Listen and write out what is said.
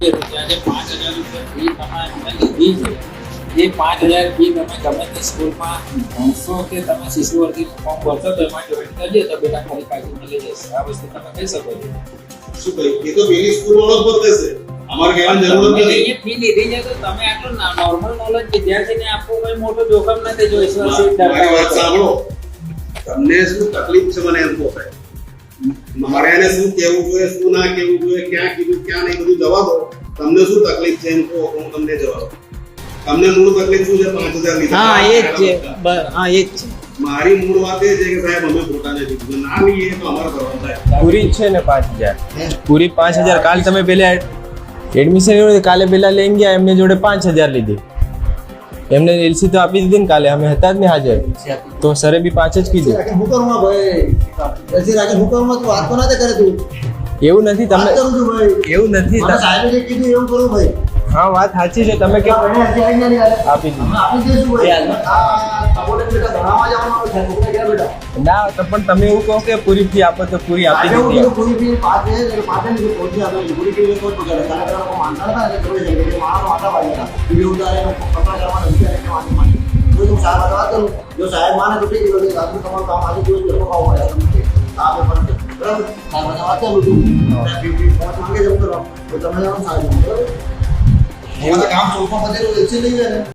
જ્યારે 5,000 રૂપિયા ફી તમે લીધી છે, એ 5,000 ફી તમે ગમે તે સ્કૂલમાં ભણશો કે તમે શિશુવર્ગીનું ફોર્મ ભરશો તો એમાં જોઈન કરીએ તો બેટા ફરી પાછી મળી જશે. આ વસ્તુ તમે કહી શકો છો. શું કહ્યું? એ તો પેલી સ્કૂલવાળો જ બતાવશે. અમારે કહેવાની જરૂર જ નથી. એ ફી લીધી છે તો તમે આટલું નોર્મલ નોલેજ વિદ્યાર્થીને આપવું કોઈ મોટું જોખમ નથી. જો ઈશ્વર મારી વાત સાંભળો. તમને શું તકલીફ છે મને એમ કહો સાહેબ. મારે એને શું કહેવું જોઈએ, શું ના કહેવું જોઈએ, ક્યાં કીધું ક્યાં નહીં, બધું જવા દો. તમને શું તકલીફ છે એમ કહો, હું તમને જવાબ આપું. તમને મૂળ તકલીફ શું છે? 5,000 લીધા. હા એ જ છે. હા એ જ છે. મારી મૂળ વાત એ છે કે સાહેબ અમે ખોટા નથી કીધું. ના લઈએ તો અમારા કરવાનું થાય. પૂરી જ છે ને 5,000 પૂરી 5,000. કાલ તમે પેલા એડમિશન કર્યું, કાલે પેલા લઈને ગયા, એમને જોડે 5,000 લીધી. એમને એલસી તો આપી દીધી ને કાલે, અમે હતા જ ને હાજર, તો સરે બી 5 જ કીધું. હું કરું ભાઈ? એસી રાખે હું કરું? તું વાત તો ના કરે તું. એવું નથી તમે, વાત કરું છું ભાઈ. એવું નથી મને સાહેબે જે કીધું એવું કરું ભાઈ. હા વાત સાચી છે. તમે કે મને હજી આવી નથી આલે. આપી દીધી. આપી દેશું ભાઈ. આ સપોર્ટ બેટા ભણાવવા જવાનું છે. છોકરા ગયા બેટા. ના તો પણ તમે એવું કહો કે પૂરી ફી આપો તો પૂરી આપી આજે હું દીધી. કીધું પૂરી ફી 5 છે એટલે 5 ની પહોંચી આપણે પૂરી ફી કોઈ પગાર કાલે લોકો માનતા હતા એટલે થોડી જગ્યાએ માણસો માથા પાડી હતા. વિડિયો ઉતારે કપડા કરવાના વિચાર કે માની માની. જો તું સાહેબ વાત કરું, જો સાહેબ માને તો ઠીક છે. આજનું તમારું કામ આજે જોઈ લોકો ખાવા મળે તમને આ પેપર બરાબર. સાહેબ વાત કરું છું. ફી માંગે જમ કરો તો તમે સાહેબ બરાબર. હવે કામ સોલ્વ પતે તો એસી લઈ જાય ને.